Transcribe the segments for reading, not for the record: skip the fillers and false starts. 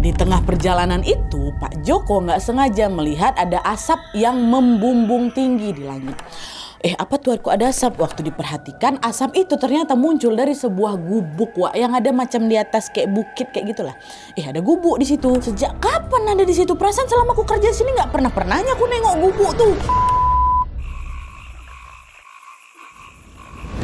Nah, di tengah perjalanan itu, Pak Joko nggak sengaja melihat ada asap yang membumbung tinggi di langit. Apa tuh, kok ada asap? Waktu diperhatikan, asap itu ternyata muncul dari sebuah gubuk, Wak, yang ada macam di atas kayak bukit kayak gitulah. Ada gubuk di situ. Sejak kapan ada di situ? Perasaan selama aku kerja sini nggak pernahnya aku nengok gubuk tuh.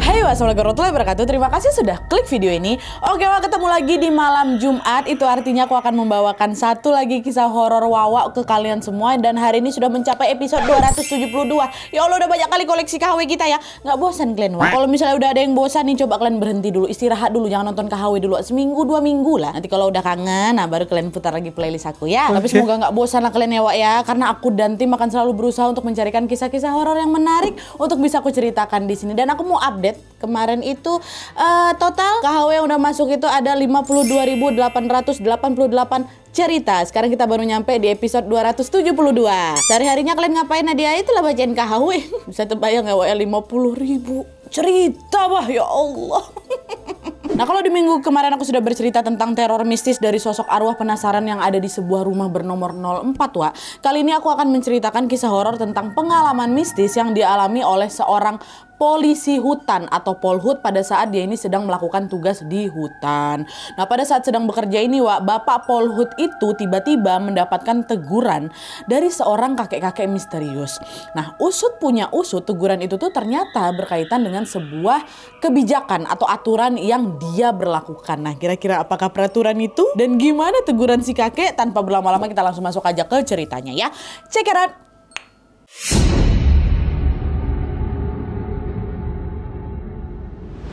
Hai, wassalamualaikum warahmatullahi wabarakatuh. Terima kasih sudah klik video ini. Oke, Wak, ketemu lagi di malam Jumat. Itu artinya aku akan membawakan satu lagi kisah horor Wawa ke kalian semua. Dan hari ini sudah mencapai episode 272. Ya Allah, udah banyak kali koleksi KHW kita ya. Nggak bosan kalian, Wak? Kalau misalnya udah ada yang bosan nih, coba kalian berhenti dulu, istirahat dulu, jangan nonton KHW dulu seminggu 2 minggu lah. Nanti kalau udah kangen, nah baru kalian putar lagi playlist aku ya. Tapi semoga nggak bosan lah kalian ya, Wak, ya. Karena aku dan tim akan selalu berusaha untuk mencarikan kisah-kisah horor yang menarik untuk bisa aku ceritakan di sini. Dan aku mau update. Kemarin itu total KHW yang udah masuk itu ada 52.888 cerita. Sekarang kita baru nyampe di episode 272. Sehari-harinya kalian ngapain, Nadia? Itulah bacain KHW. Bisa terbayang gak, Wak, 50.000 cerita, wah ya Allah. Nah, kalau di minggu kemarin aku sudah bercerita tentang teror mistis dari sosok arwah penasaran yang ada di sebuah rumah bernomor 04, Wak. Kali ini aku akan menceritakan kisah horor tentang pengalaman mistis yang dialami oleh seorang polisi hutan atau polhut pada saat dia ini sedang melakukan tugas di hutan. Nah, pada saat sedang bekerja ini, Wak, Bapak polhut itu tiba-tiba mendapatkan teguran dari seorang kakek-kakek misterius. Nah, usut punya usut, teguran itu tuh ternyata berkaitan dengan sebuah kebijakan atau aturan yang dia berlakukan. Nah, kira-kira apakah peraturan itu? Dan gimana teguran si kakek? Tanpa berlama-lama kita langsung masuk aja ke ceritanya ya. Check it out!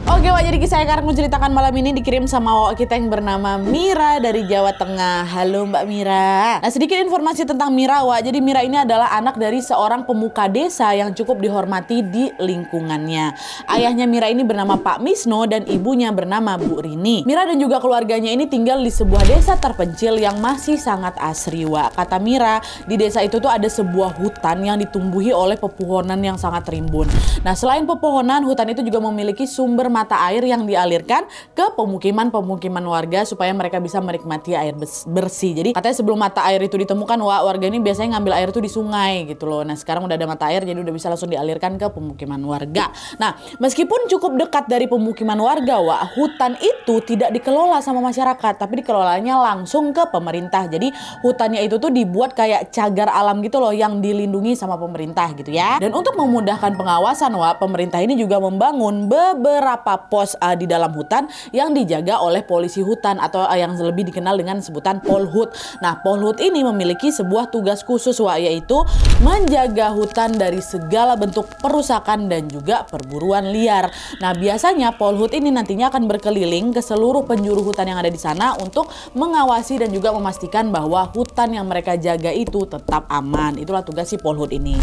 Oke, Wak, jadi kisah yang akan aku ceritakan malam ini dikirim sama Wak kita yang bernama Mira dari Jawa Tengah. Halo Mbak Mira. Nah, sedikit informasi tentang Mira, Wak. Jadi Mira ini adalah anak dari seorang pemuka desa yang cukup dihormati di lingkungannya. Ayahnya Mira ini bernama Pak Misno dan ibunya bernama Bu Rini. Mira dan juga keluarganya ini tinggal di sebuah desa terpencil yang masih sangat asri, Wak. Kata Mira, di desa itu tuh ada sebuah hutan yang ditumbuhi oleh pepohonan yang sangat rimbun. Nah, selain pepohonan, hutan itu juga memiliki sumber mata air yang dialirkan ke pemukiman-pemukiman warga supaya mereka bisa menikmati air bersih. Jadi katanya sebelum mata air itu ditemukan, Wak, warga ini biasanya ngambil air itu di sungai gitu loh. Nah, sekarang udah ada mata air jadi udah bisa langsung dialirkan ke pemukiman warga. Nah, meskipun cukup dekat dari pemukiman warga, Wak, hutan itu tidak dikelola sama masyarakat, tapi dikelolanya langsung ke pemerintah. Jadi hutannya itu tuh dibuat kayak cagar alam gitu loh yang dilindungi sama pemerintah gitu ya. Dan untuk memudahkan pengawasan, Wak, pemerintah ini juga membangun beberapa pos di dalam hutan yang dijaga oleh polisi hutan atau yang lebih dikenal dengan sebutan polhut. Nah, polhut ini memiliki sebuah tugas khusus, Wak, yaitu menjaga hutan dari segala bentuk perusakan dan juga perburuan liar. Nah, biasanya polhut ini nantinya akan berkeliling ke seluruh penjuru hutan yang ada di sana untuk mengawasi dan juga memastikan bahwa hutan yang mereka jaga itu tetap aman. Itulah tugas si polhut ini.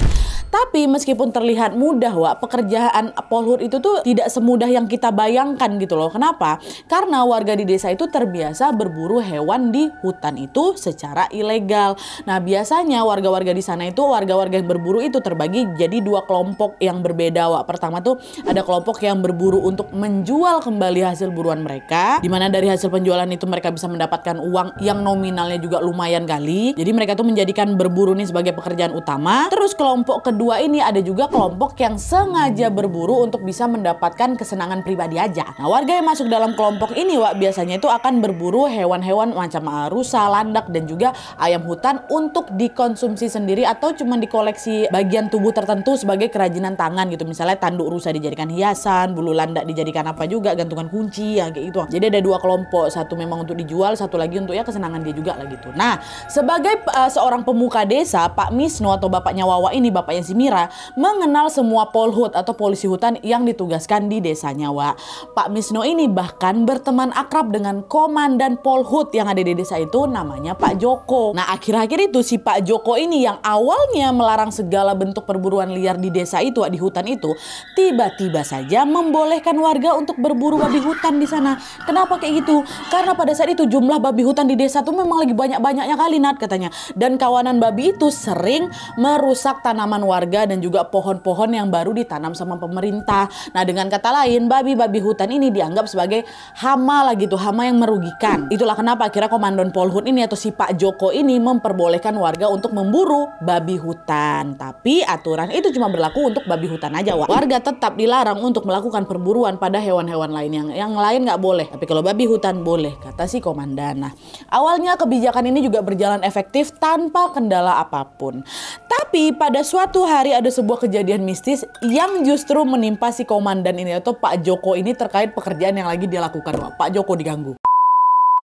Tapi meskipun terlihat mudah, Wak, pekerjaan polhut itu tuh tidak semudah yang kita bayangkan gitu loh. Kenapa? Karena warga di desa itu terbiasa berburu hewan di hutan itu secara ilegal. Nah, biasanya warga-warga di sana itu, warga-warga yang berburu itu terbagi jadi 2 kelompok yang berbeda, Wak. Pertama tuh ada kelompok yang berburu untuk menjual kembali hasil buruan mereka, dimana dari hasil penjualan itu mereka bisa mendapatkan uang yang nominalnya juga lumayan kali. Jadi mereka tuh menjadikan berburu ini sebagai pekerjaan utama. Terus kelompok kedua ini ada juga kelompok yang sengaja berburu untuk bisa mendapatkan kesenangan pribadi aja. Nah, warga yang masuk dalam kelompok ini, Wak, biasanya itu akan berburu hewan-hewan macam rusa, landak, dan juga ayam hutan untuk dikonsumsi sendiri atau cuma dikoleksi bagian tubuh tertentu sebagai kerajinan tangan gitu. Misalnya tanduk rusa dijadikan hiasan, bulu landak dijadikan apa juga, gantungan kunci, ya kayak gitu. Jadi ada 2 kelompok, satu memang untuk dijual, satu lagi untuk ya kesenangan dia juga lah gitu. Nah, sebagai seorang pemuka desa, Pak Misno atau bapaknya Wawa ini, bapaknya si Mira, mengenal semua polhut atau polisi hutan yang ditugaskan di desanya, Wak. Pak Misno ini bahkan berteman akrab dengan komandan polhut yang ada di desa itu, namanya Pak Joko. Nah, akhir-akhir itu si Pak Joko ini yang awalnya melarang segala bentuk perburuan liar di desa itu, di hutan itu, tiba-tiba saja membolehkan warga untuk berburu babi hutan di sana. Kenapa kayak gitu? Karena pada saat itu jumlah babi hutan di desa tuh memang lagi banyak-banyaknya kali, Nat, katanya. Dan kawanan babi itu sering merusak tanaman warga dan juga pohon-pohon yang baru ditanam sama pemerintah. Nah, dengan kata lain, babi babi-babi hutan ini dianggap sebagai hama lah gitu, hama yang merugikan. Itulah kenapa akhirnya Komandan Polhut ini atau si Pak Joko ini memperbolehkan warga untuk memburu babi hutan. Tapi aturan itu cuma berlaku untuk babi hutan aja, Wak. Warga tetap dilarang untuk melakukan perburuan pada hewan-hewan lain, yang lain nggak boleh. Tapi kalau babi hutan boleh, kata si komandan. Nah, awalnya kebijakan ini juga berjalan efektif tanpa kendala apapun. Tapi pada suatu hari ada sebuah kejadian mistis yang justru menimpa si komandan ini atau Pak Joko ini terkait pekerjaan yang lagi dia lakukan, Wak. Pak Joko diganggu.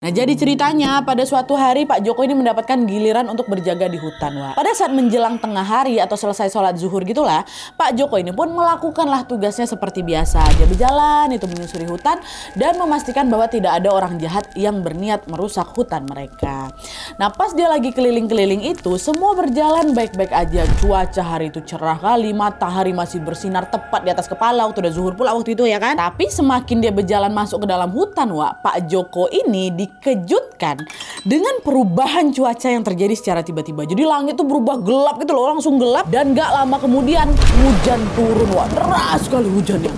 Nah, jadi ceritanya pada suatu hari Pak Joko ini mendapatkan giliran untuk berjaga di hutan, Wak. Pada saat menjelang tengah hari atau selesai sholat zuhur gitulah, Pak Joko ini pun melakukanlah tugasnya seperti biasa. Dia berjalan itu menyusuri hutan dan memastikan bahwa tidak ada orang jahat yang berniat merusak hutan mereka. Nah, pas dia lagi keliling-keliling itu, semua berjalan baik-baik aja. Cuaca hari itu cerah kali, matahari masih bersinar tepat di atas kepala waktu udah zuhur pula waktu itu ya kan. Tapi semakin dia berjalan masuk ke dalam hutan, Wak, Pak Joko ini dikejutkan dengan perubahan cuaca yang terjadi secara tiba-tiba. Jadi langit tuh berubah gelap gitu loh, langsung gelap, dan gak lama kemudian hujan turun, Wak. Deras sekali hujannya.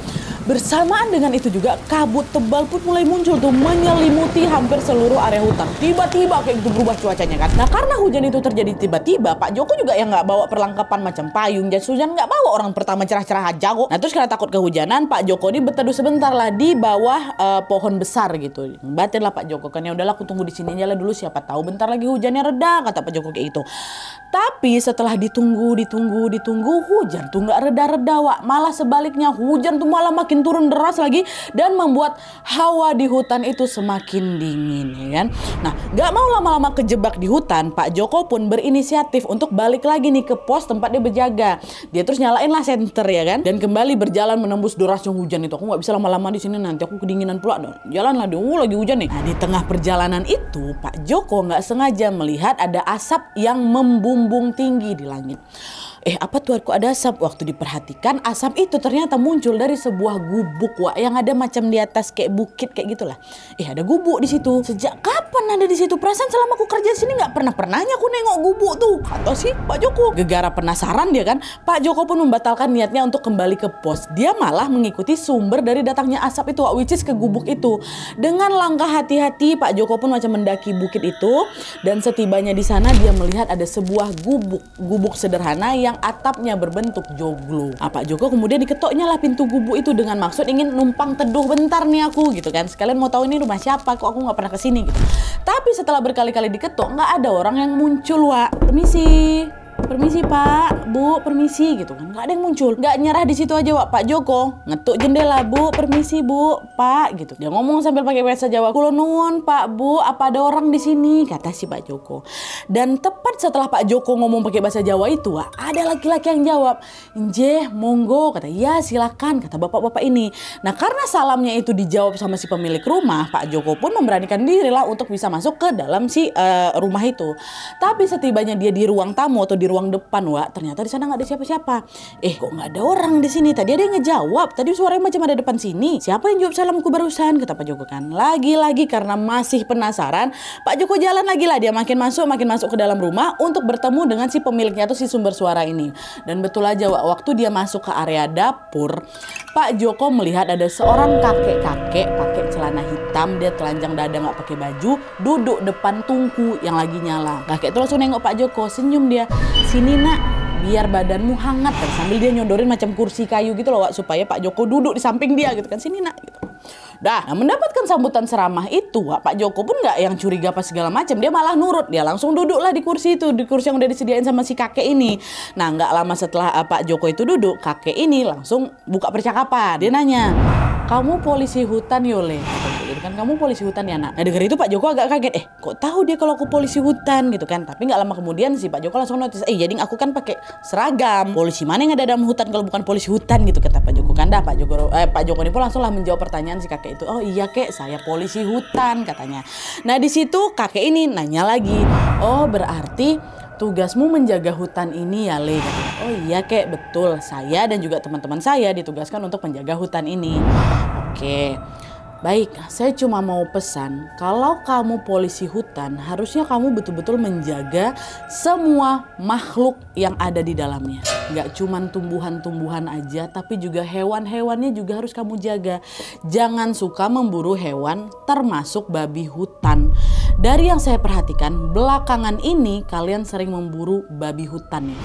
Bersamaan dengan itu juga kabut tebal pun mulai muncul tuh menyelimuti hampir seluruh area hutan. Tiba-tiba kayak gitu berubah cuacanya kan. Nah, karena hujan itu terjadi tiba-tiba, Pak Joko juga yang nggak bawa perlengkapan macam payung, jas hujan nggak bawa. Orang pertama cerah-cerah aja kok. Nah, terus karena takut kehujanan, Pak Joko ini berteduh sebentar lah di bawah pohon besar gitu. Batin lah Pak Joko kan, ya udahlah aku tunggu di sini aja lah dulu, siapa tahu bentar lagi hujannya reda, kata Pak Joko kayak gitu. Tapi setelah ditunggu, hujan tuh nggak reda-reda, Wak. Malah sebaliknya, hujan tuh malah makin turun deras lagi dan membuat hawa di hutan itu semakin dingin, ya kan. Nah, nggak mau lama-lama kejebak di hutan, Pak Joko pun berinisiatif untuk balik lagi nih ke pos tempat dia berjaga. Dia terus nyalain lah senter ya kan, dan kembali berjalan menembus derasnya hujan itu. Aku nggak bisa lama-lama di sini, nanti aku kedinginan pula dong. Jalan lah, lagi hujan nih. Nah, di tengah perjalanan itu, Pak Joko nggak sengaja melihat ada asap yang membumbung tinggi di langit. Apa tuh, kok ada asap? Waktu diperhatikan, asap itu ternyata muncul dari sebuah gubuk, Wak, yang ada macam di atas kayak bukit kayak gitulah. Ada gubuk di situ. Sejak kapan ada di situ? Perasaan selama aku kerja sini nggak pernahnya aku nengok gubuk tuh, kata si Pak Joko. Gegara penasaran dia kan, Pak Joko pun membatalkan niatnya untuk kembali ke pos. Dia malah mengikuti sumber dari datangnya asap itu, Wak, which is ke gubuk itu. Dengan langkah hati-hati, Pak Joko pun macam mendaki bukit itu, dan setibanya di sana dia melihat ada sebuah gubuk sederhana yang atapnya berbentuk joglo. Pak Joko kemudian diketoknya lah pintu gubuk itu dengan maksud ingin numpang teduh bentar nih aku gitu kan. Sekalian mau tahu ini rumah siapa, kok aku nggak pernah kesini gitu. Tapi setelah berkali-kali diketok nggak ada orang yang muncul, Wak. Permisi Pak, Bu, permisi gitu kan. Nggak ada yang muncul. Nggak nyerah di situ aja, Wak. Pak Joko ngetuk jendela, Bu, permisi Bu, Pak gitu. Dia ngomong sambil pakai bahasa Jawa. Kulo nuwun Pak, Bu, apa ada orang di sini? Kata si Pak Joko. Dan tepat setelah Pak Joko ngomong pakai bahasa Jawa itu, Wak, ada laki-laki yang jawab, "Njeh, monggo," kata. "Ya, silakan," kata bapak-bapak ini. Nah, karena salamnya itu dijawab sama si pemilik rumah, Pak Joko pun memberanikan diri lah untuk bisa masuk ke dalam si rumah itu. Tapi setibanya dia di ruang tamu atau di ruang depan, Wak, ternyata di sana nggak ada siapa-siapa. Kok nggak ada orang di sini? Tadi ada yang ngejawab. Tadi suaranya macam ada depan sini. Siapa yang jawab salamku barusan? Kata Pak Joko kan. Lagi-lagi karena masih penasaran, Pak Joko jalan lagi lah. Dia makin masuk ke dalam rumah untuk bertemu dengan si pemiliknya atau si sumber suara ini. Dan betul aja, Wak, waktu dia masuk ke area dapur, Pak Joko melihat ada seorang kakek-kakek pakai celana hitam, dia telanjang dada nggak pakai baju, duduk depan tungku yang lagi nyala. Kakek itu langsung nengok Pak Joko, senyum dia. "Sini nak, biar badanmu hangat," kan, sambil dia nyodorin macam kursi kayu gitu loh, Wak, supaya Pak Joko duduk di samping dia gitu kan. "Sini nak," gitu. Nah, mendapatkan sambutan seramah itu, Wak, Pak Joko pun nggak yang curiga apa segala macam. Dia malah nurut. Dia langsung duduklah di kursi itu, di kursi yang udah disediain sama si kakek ini. Nah, nggak lama setelah Pak Joko itu duduk, kakek ini langsung buka percakapan. Dia nanya, "Kamu polisi hutan, Yole?" Gitu kan, "Kamu polisi hutan ya, nak?" Nah, denger itu Pak Joko agak kaget. Kok tahu dia kalau aku polisi hutan gitu kan? Tapi nggak lama kemudian si Pak Joko langsung notice, jadi aku kan pakai seragam. Polisi mana yang ada dalam hutan kalau bukan polisi hutan gitu, kata Pak Joko kan. Dah Pak Joko ini pun langsung lah menjawab pertanyaan si kakek itu. "Oh iya kek, saya polisi hutan," katanya. Nah, di situ kakek ini nanya lagi, "Oh, berarti tugasmu menjaga hutan ini ya, Le?" "Oh iya kek, betul. Saya dan juga teman-teman saya ditugaskan untuk menjaga hutan ini." "Oke. Baik, saya cuma mau pesan, kalau kamu polisi hutan, harusnya kamu betul-betul menjaga semua makhluk yang ada di dalamnya." Nggak cuman tumbuhan-tumbuhan aja, tapi juga hewan-hewannya juga harus kamu jaga. Jangan suka memburu hewan, termasuk babi hutan. Dari yang saya perhatikan, belakangan ini kalian sering memburu babi hutan ya.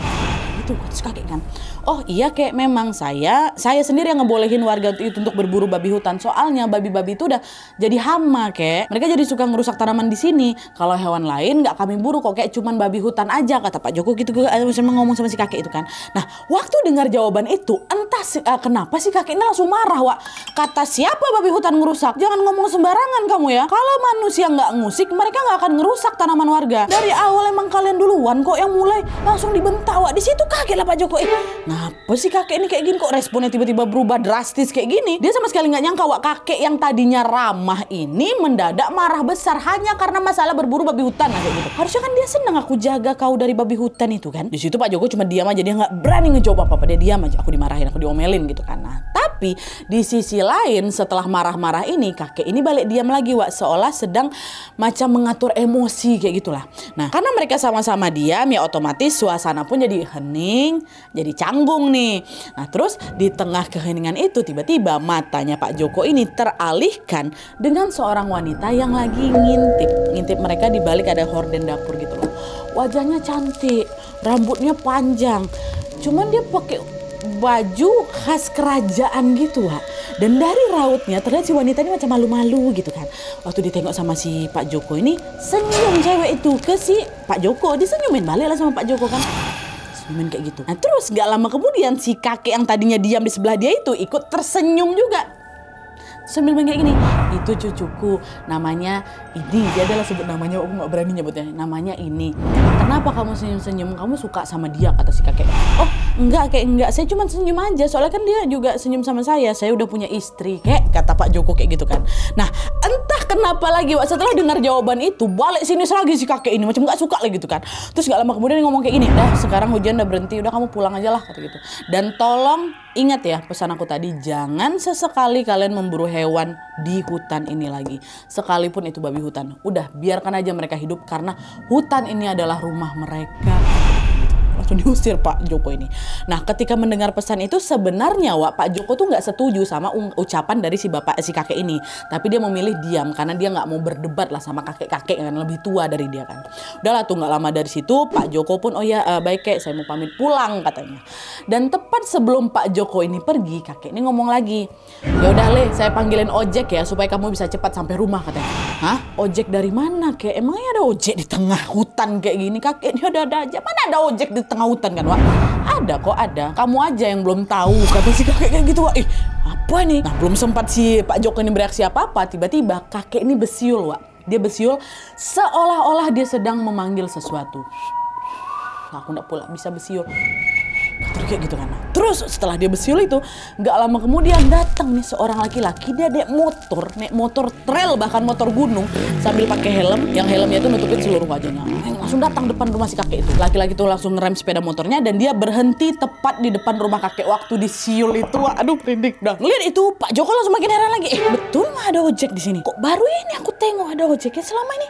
Itu terus kakek kan, oh iya kayak memang saya sendiri yang ngebolehin warga itu untuk berburu babi hutan. Soalnya babi-babi itu udah jadi hama kek. Mereka jadi suka ngerusak tanaman di sini. Kalau hewan lain nggak kami buru kok, kayak cuman babi hutan aja kata Pak Joko gitu. Gue ngomong sama si kakek itu kan. Nah waktu dengar jawaban itu, entah kenapa si kakek ini langsung marah, Wak. Kata siapa babi hutan ngerusak? Jangan ngomong sembarangan kamu ya. Kalau manusia nggak ngusik, mereka nggak akan ngerusak tanaman warga. Dari awal emang kalian duluan kok yang mulai, langsung dibentak, Wak. Di situ kaget lah Pak Joko. Ngapa sih kakek ini kayak gini, kok responnya tiba-tiba berubah drastis kayak gini? Dia sama sekali nggak nyangka, Wak, kakek yang tadinya ramah ini mendadak marah besar hanya karena masalah berburu babi hutan kayak gitu. Harusnya kan dia senang aku jaga kau dari babi hutan itu kan. Di situ Pak Joko cuma diam aja, dia nggak berani ngejawab apa-apa, dia diam aja. Aku dimarahin, aku diomelin gitu kan. Nah tapi di sisi lain setelah marah-marah ini, kakek ini balik diam lagi, Wak, seolah sedang macam mengatur emosi kayak gitulah. Nah karena mereka sama-sama diam ya, otomatis suasana pun jadi hening, jadi canggung nih. Nah terus di tengah keheningan itu tiba-tiba matanya Pak Joko ini teralihkan dengan seorang wanita yang lagi ngintip mereka di balik ada horden dapur gitu loh. Wajahnya cantik, rambutnya panjang, cuman dia pakai baju khas kerajaan gitu, Wak. Dan dari rautnya terlihat si wanita ini macam malu-malu gitu kan. Waktu ditengok sama si Pak Joko ini, senyum cewek itu ke si Pak Joko, disenyumin balik lah sama Pak Joko kan. Senyumin kayak gitu. Nah terus gak lama kemudian si kakek yang tadinya diam di sebelah dia itu ikut tersenyum juga. Sambil kayak gini, itu cucuku, namanya ini. Dia adalah sebut namanya, aku gak berani nyebutnya. Namanya ini. Kenapa kamu senyum-senyum? Kamu suka sama dia, kata si kakek. Oh enggak, kayak enggak, saya cuma senyum aja. Soalnya kan dia juga senyum sama saya udah punya istri, kayak kata Pak Joko kayak gitu kan. Nah entah kenapa lagi, Wak, setelah dengar jawaban itu balik sini lagi si kakek ini macam gak suka lagi gitu kan. Terus gak lama kemudian dia ngomong kayak gini, dah sekarang hujan udah berhenti, udah kamu pulang aja lah, kata gitu. Dan tolong ingat ya pesan aku tadi, jangan sesekali kalian memburu hewan di hutan ini lagi, sekalipun itu babi hutan. Udah biarkan aja mereka hidup karena hutan ini adalah rumah mereka. Langsung diusir Pak Joko ini. Nah ketika mendengar pesan itu sebenarnya, Wak, Pak Joko tuh nggak setuju sama ucapan dari si kakek ini, tapi dia memilih diam karena dia nggak mau berdebat lah sama kakek-kakek yang lebih tua dari dia kan. Udahlah tuh nggak lama dari situ Pak Joko pun, oh ya baik kek, saya mau pamit pulang katanya. Dan tepat sebelum Pak Joko ini pergi, kakek ini ngomong lagi, ya udah Le, saya panggilin ojek ya supaya kamu bisa cepat sampai rumah, katanya. Hah? Ojek dari mana kek? Emangnya ada ojek di tengah hutan kayak gini? Kakek ini ada aja. Mana ada ojek di tengah hutan kan, Wak? Ada kok, ada. Kamu aja yang belum tahu, kata si kakek kayak gitu, Wak. Ih, apa ini? Nah, belum sempat si Pak Joko ini bereaksi apa-apa, tiba-tiba kakek ini besiul, Wak. Dia besiul seolah-olah dia sedang memanggil sesuatu. Aku nggak pula bisa besiul. Kayak gitu kan. Terus setelah dia besiul itu, nggak lama kemudian datang nih seorang laki-laki. Dia naik motor trail, bahkan motor gunung, sambil pakai helm, yang helmnya itu nutupin seluruh wajahnya. Langsung datang depan rumah si kakek itu. Laki-laki itu langsung ngerem sepeda motornya dan dia berhenti tepat di depan rumah kakek. Waktu disiul itu, aduh merinding dah. Ngeliat itu Pak Joko langsung makin heran lagi. Betul nggak ada ojek di sini? Kok baru ini aku tengok ada ojeknya? Selama ini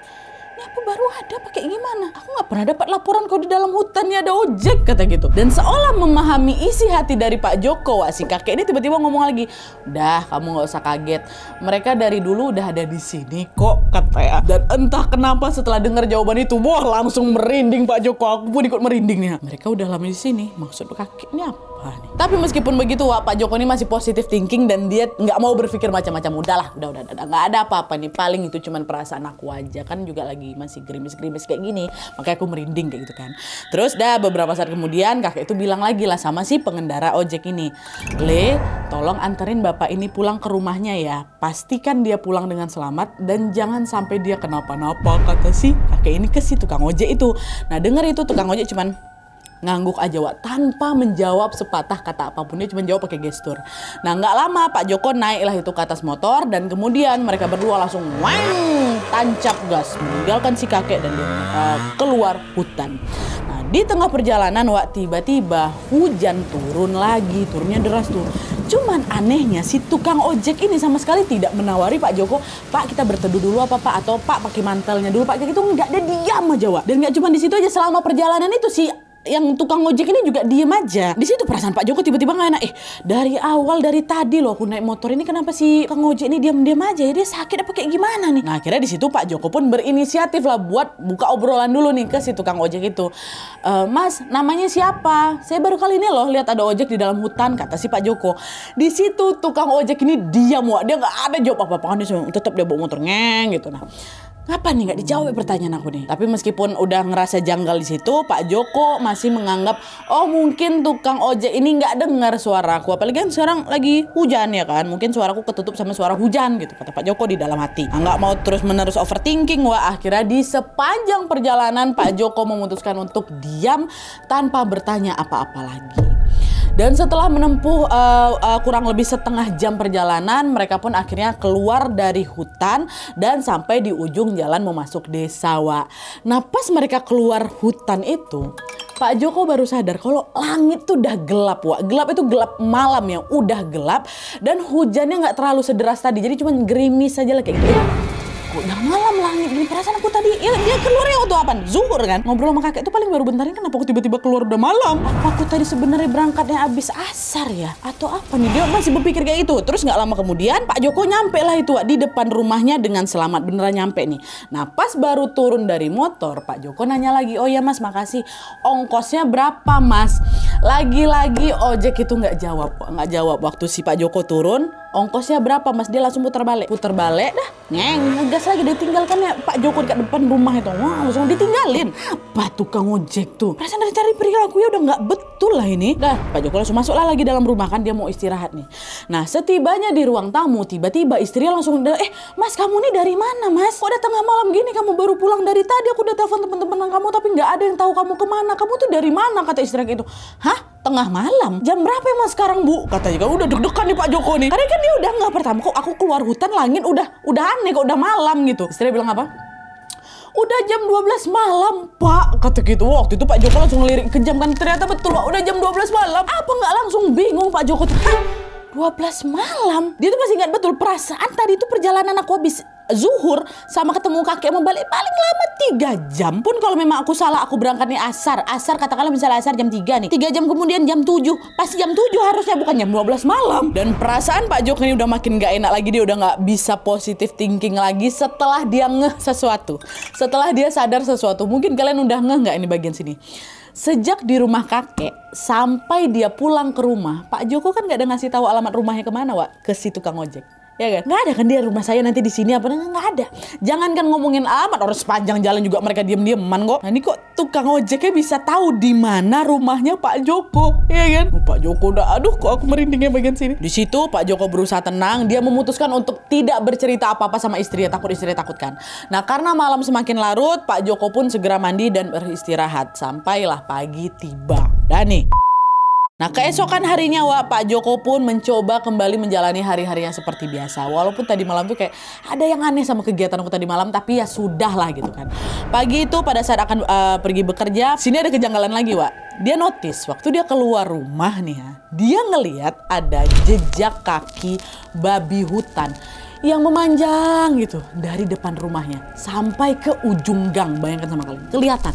apa baru ada, pakai gimana? Aku nggak pernah dapat laporan kalau di dalam hutan ada ojek, kata gitu. Dan seolah memahami isi hati dari Pak Joko, Wak, si kakek ini tiba-tiba ngomong lagi, udah kamu nggak usah kaget, mereka dari dulu udah ada di sini kok, katanya. Dan entah kenapa setelah dengar jawaban itu, wah langsung merinding Pak Joko. Aku pun ikut merinding nih. Mereka udah lama di sini, maksud kakek ini apa nih? Tapi meskipun begitu, Wak, Pak Joko ini masih positive thinking dan dia nggak mau berpikir macam-macam. Udahlah, udah nggak ada apa-apa nih. Paling itu cuman perasaan aku aja, kan juga lagi masih gerimis-gerimis kayak gini, makanya aku merinding kayak gitu kan. Terus dah beberapa saat kemudian kakek itu bilang lagi lah sama si pengendara ojek ini, Le, tolong anterin bapak ini pulang ke rumahnya ya, pastikan dia pulang dengan selamat dan jangan sampai dia kenapa-napa, kata si kakek ini ke si tukang ojek itu. Nah denger itu tukang ojek cuman ngangguk aja, Wak, tanpa menjawab sepatah kata apapun. Dia cuma jawab pakai gestur. Nah nggak lama Pak Joko naiklah itu ke atas motor dan kemudian mereka berdua langsung tancap gas meninggalkan si kakek dan dia keluar hutan. Nah di tengah perjalanan, Wak, tiba-tiba hujan turun lagi, turunnya deras tuh. Cuman anehnya si tukang ojek ini sama sekali tidak menawari Pak Joko, Pak kita berteduh dulu apa Pak, atau Pak pakai mantelnya dulu Pak, kayak gitu. Nggak, dia diam aja, Wak. Dan nggak cuma di situ aja, selama perjalanan itu yang tukang ojek ini juga diem aja. Di situ perasaan Pak Joko tiba-tiba nggak enak. Dari awal, dari tadi loh aku naik motor ini, kenapa sih tukang ojek ini diam-diam aja ya? Dia sakit apa kayak gimana nih? Nah akhirnya di situ Pak Joko pun berinisiatif lah buat buka obrolan dulu nih ke si tukang ojek itu. Mas, namanya siapa? Saya baru kali ini loh lihat ada ojek di dalam hutan, kata si Pak Joko. Di situ tukang ojek ini diam, Wak. Dia nggak ada jawab apa-apa, kan dia tetap dia bawa motor ngeng gitu. Nah, ngapa nih nggak dijawab pertanyaan aku nih? Tapi meskipun udah ngerasa janggal di situ, Pak Joko masih menganggap, oh mungkin tukang ojek ini nggak dengar suaraku. Apalagi kan sekarang lagi hujan ya kan, mungkin suaraku ketutup sama suara hujan gitu, kata Pak Joko di dalam hati. Nah, nggak mau terus-menerus overthinking, wah akhirnya di sepanjang perjalanan Pak Joko memutuskan untuk diam tanpa bertanya apa-apa lagi. Dan setelah menempuh kurang lebih setengah jam perjalanan, mereka pun akhirnya keluar dari hutan dan sampai di ujung jalan mau masuk desa, Wak. Nah pas mereka keluar hutan itu, Pak Joko baru sadar kalau langit tuh udah gelap, Wak. Gelap itu gelap malam yang udah gelap dan hujannya nggak terlalu sederas tadi, jadi cuma gerimis aja lah kayak gitu. Kok udah malam langit gini, perasaan aku tadi ya, dia keluarnya waktu apa? Zuhur kan? Ngobrol sama kakek itu paling baru bentarin, kenapa aku tiba-tiba keluar udah malam? Apa aku tadi sebenarnya berangkatnya abis asar ya? Atau apa nih? Dia masih berpikir kayak itu. Terus nggak lama kemudian Pak Joko nyampe lah itu, Wak, di depan rumahnya dengan selamat, beneran nyampe nih. Nah pas baru turun dari motor, Pak Joko nanya lagi, oh ya Mas makasih, ongkosnya berapa Mas? Lagi-lagi ojek itu nggak jawab waktu si Pak Joko turun. Ongkosnya berapa Mas? Dia langsung putar balik dah, ngegas lagi, ditinggalkan ya Pak Joko dekat depan rumah itu. Wah langsung ditinggalin. Apa tukang ojek tuh? Perasaan dari cari perilaku ya udah nggak betul lah ini. Dah Pak Joko langsung masuk lah lagi dalam rumah, kan dia mau istirahat nih. Nah setibanya di ruang tamu, tiba-tiba istrinya langsung, Mas kamu nih dari mana Mas? Kok udah tengah malam gini, kamu baru pulang dari tadi, aku udah telepon teman-teman kamu tapi nggak ada yang tahu kamu kemana. Kamu tuh dari mana? Kata istrinya gitu. Hah? Tengah malam? Jam berapa emang sekarang Bu? Katanya kan udah deg-degan nih Pak Joko nih. Karena kan dia udah nggak pertama, kok aku keluar hutan langit udah aneh, kok udah malam gitu. Istrinya bilang apa? Udah jam 12 malam Pak, kata gitu. Waktu itu Pak Joko langsung ngelirik ke jam, kan ternyata betul Pak, udah jam 12 malam. Apa nggak langsung bingung Pak Joko tuh? 12 malam? Dia tuh masih ingat betul, perasaan tadi itu perjalanan aku habis zuhur sama ketemu kakek mau balik paling lama 3 jam. Pun kalau memang aku salah, aku berangkatnya asar katakanlah misalnya asar jam 3 nih, 3 jam kemudian jam 7, pasti jam 7 harusnya, bukan jam 12 malam. Dan perasaan Pak Joko ini udah makin gak enak lagi, dia udah gak bisa positive thinking lagi setelah dia ngeh sesuatu, setelah dia sadar sesuatu. Mungkin kalian udah ngeh gak ini bagian sini? Sejak di rumah kakek sampai dia pulang ke rumah, Pak Joko kan gak ada ngasih tahu alamat rumahnya kemana, Wak, ke si tukang ojek. Ya kan? Nggak ada kan dia, rumah saya nanti di sini apa, nggak ada. Jangankan ngomongin alamat, orang sepanjang jalan juga mereka diem-dieman kok. Nah ini kok tukang ojeknya bisa tahu di mana rumahnya Pak Joko, ya kan? Pak Joko udah, aduh kok aku merindingnya bagian sini. Di situ Pak Joko berusaha tenang, dia memutuskan untuk tidak bercerita apa-apa sama istrinya, takut istrinya takutkan. Nah karena malam semakin larut, Pak Joko pun segera mandi dan beristirahat. Sampailah pagi tiba. Dan nih, nah keesokan harinya Wak, Pak Joko pun mencoba kembali menjalani hari-harinya seperti biasa. Walaupun tadi malam tuh kayak ada yang aneh sama kegiatan aku tadi malam, tapi ya sudah lah gitu kan. Pagi itu pada saat akan pergi bekerja, sini ada kejanggalan lagi Wak. Dia notice waktu dia keluar rumah nih ya, dia ngelihat ada jejak kaki babi hutan yang memanjang gitu dari depan rumahnya sampai ke ujung gang. Bayangkan sama kalian, kelihatan.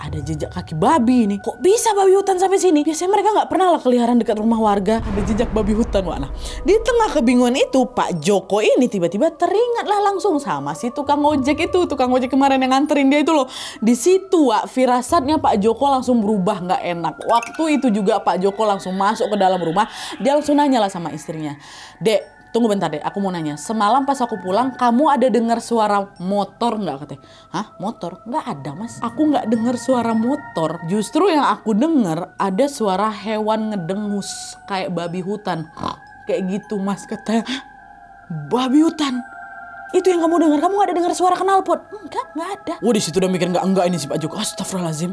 Ada jejak kaki babi ini. Kok bisa babi hutan sampai sini? Biasanya mereka nggak pernah lah keliaran dekat rumah warga. Ada jejak babi hutan, Wak. Nah, di tengah kebingungan itu, Pak Joko ini tiba-tiba teringatlah langsung sama si tukang ojek itu. Tukang ojek kemarin yang nganterin dia itu loh. Di situ, Wak, firasatnya Pak Joko langsung berubah nggak enak. Waktu itu juga Pak Joko langsung masuk ke dalam rumah. Dia langsung nanya lah sama istrinya. Dek, tunggu bentar deh, aku mau nanya. Semalam pas aku pulang, kamu ada dengar suara motor nggak? Katanya. Hah? Motor? Nggak ada Mas. Aku nggak dengar suara motor. Justru yang aku dengar ada suara hewan ngedengus kayak babi hutan. Kayak gitu Mas, katanya. Babi hutan? Itu yang kamu dengar? Kamu gak ada dengar suara knalpot? Enggak ada. Wah di situ udah mikir enggak ini si Pak Joko. Astagfirullahaladzim.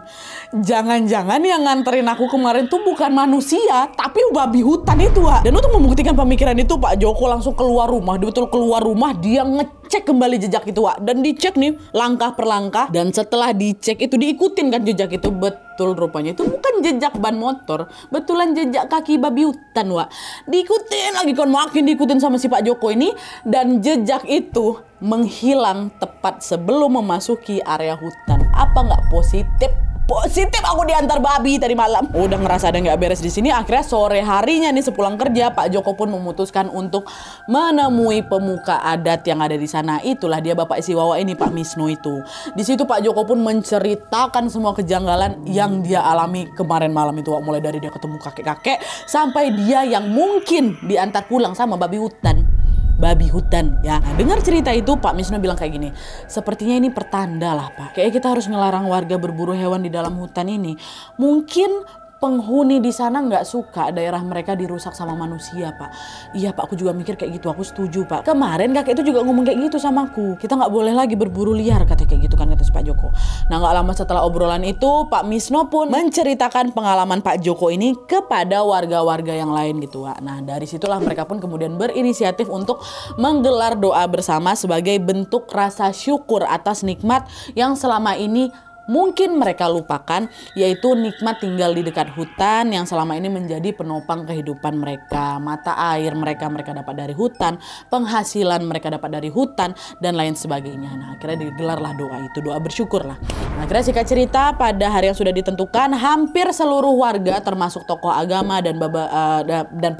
Jangan-jangan yang nganterin aku kemarin tuh bukan manusia, tapi babi hutan itu, Wak. Dan untuk membuktikan pemikiran itu, Pak Joko langsung keluar rumah. Dia betul keluar rumah, dia ngecek kembali jejak itu, Wak. Dan dicek nih langkah per langkah. Dan setelah dicek itu diikutin kan jejak itu. Betul rupanya itu bukan jejak ban motor, betulan jejak kaki babi hutan, Wak. Diikutin lagi kan, makin diikutin sama si Pak Joko ini. Dan jejak itu menghilang tepat sebelum memasuki area hutan. Apa nggak positif? Positif aku diantar babi tadi malam. Udah ngerasa ada nggak beres di sini. Akhirnya sore harinya nih sepulang kerja, Pak Joko pun memutuskan untuk menemui pemuka adat yang ada di sana. Itulah dia bapak si Wawa ini, Pak Misno itu. Di situ Pak Joko pun menceritakan semua kejanggalan yang dia alami kemarin malam itu. Mulai dari dia ketemu kakek-kakek sampai dia yang mungkin diantar pulang sama babi hutan. Babi hutan ya. Nah, dengar cerita itu Pak Misno bilang kayak gini, sepertinya ini pertanda lah Pak, kayak kita harus ngelarang warga berburu hewan di dalam hutan ini. Mungkin penghuni di sana nggak suka daerah mereka dirusak sama manusia Pak. Iya Pak, aku juga mikir kayak gitu, aku setuju Pak. Kemarin kakek itu juga ngomong kayak gitu sama aku, kita nggak boleh lagi berburu liar, kata kayak gitu kan, kata si Pak Joko. Nah nggak lama setelah obrolan itu Pak Misno pun menceritakan pengalaman Pak Joko ini kepada warga-warga yang lain gitu Pak. Nah dari situlah mereka pun kemudian berinisiatif untuk menggelar doa bersama sebagai bentuk rasa syukur atas nikmat yang selama ini mungkin mereka lupakan, yaitu nikmat tinggal di dekat hutan yang selama ini menjadi penopang kehidupan mereka. Mata air mereka dapat dari hutan, penghasilan mereka dapat dari hutan, dan lain sebagainya. Nah akhirnya digelarlah doa itu, doa bersyukur lah. Nah, akhirnya singkat cerita, pada hari yang sudah ditentukan, hampir seluruh warga termasuk tokoh agama dan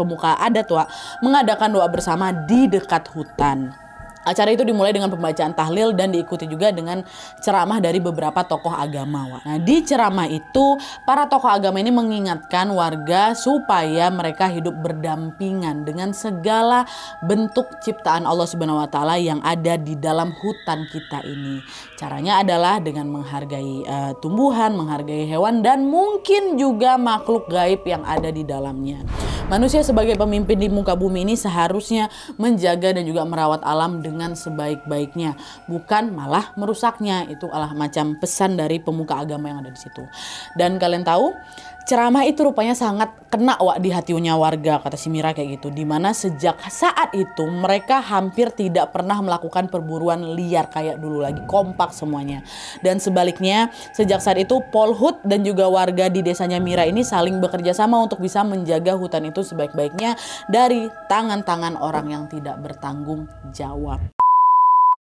pemuka adat mengadakan doa bersama di dekat hutan. Acara itu dimulai dengan pembacaan tahlil dan diikuti juga dengan ceramah dari beberapa tokoh agama. Nah, di ceramah itu para tokoh agama ini mengingatkan warga supaya mereka hidup berdampingan dengan segala bentuk ciptaan Allah Subhanahu wa taala yang ada di dalam hutan kita ini. Caranya adalah dengan menghargai tumbuhan, menghargai hewan, dan mungkin juga makhluk gaib yang ada di dalamnya. Manusia sebagai pemimpin di muka bumi ini seharusnya menjaga dan juga merawat alam dengan sebaik-baiknya, bukan malah merusaknya. Itu adalah macam pesan dari pemuka agama yang ada di situ. Dan kalian tahu, ceramah itu rupanya sangat kena di hatinya warga, kata si Mira kayak gitu. Dimana sejak saat itu mereka hampir tidak pernah melakukan perburuan liar kayak dulu lagi, kompak semuanya. Dan sebaliknya, sejak saat itu Polhut dan juga warga di desanya Mira ini saling bekerja sama untuk bisa menjaga hutan itu sebaik-baiknya dari tangan-tangan orang yang tidak bertanggung jawab.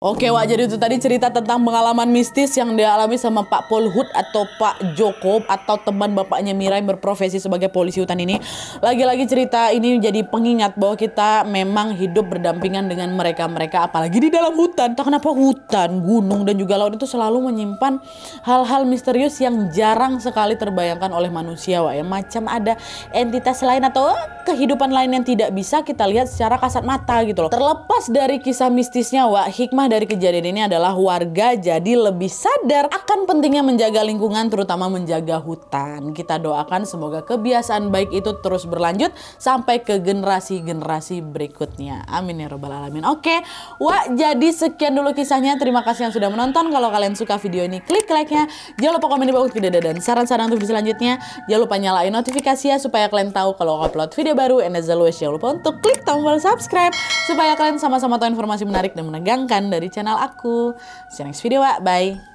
Oke Wak, jadi itu tadi cerita tentang pengalaman mistis yang dialami sama Pak Polhut atau Pak Joko atau teman bapaknya Mira yang berprofesi sebagai polisi hutan ini. Lagi-lagi cerita ini jadi pengingat bahwa kita memang hidup berdampingan dengan mereka-mereka, apalagi di dalam hutan. Entah kenapa hutan, gunung, dan juga laut itu selalu menyimpan hal-hal misterius yang jarang sekali terbayangkan oleh manusia Wak ya. Macam ada entitas lain atau kehidupan lain yang tidak bisa kita lihat secara kasat mata gitu loh. Terlepas dari kisah mistisnya Wak, hikmah dari kejadian ini adalah warga jadi lebih sadar akan pentingnya menjaga lingkungan, terutama menjaga hutan. Kita doakan semoga kebiasaan baik itu terus berlanjut sampai ke generasi-generasi berikutnya. Amin ya robbal alamin. Oke, Wak, jadi sekian dulu kisahnya. Terima kasih yang sudah menonton. Kalau kalian suka video ini, klik like-nya. Jangan lupa komen di bawah video dan saran-saran untuk video selanjutnya. Jangan lupa nyalain notifikasi ya supaya kalian tahu kalau aku upload video baru. And as always, jangan lupa untuk klik tombol subscribe supaya kalian sama-sama tahu informasi menarik dan menegangkan dari channel aku. See you next video, Wak. Bye.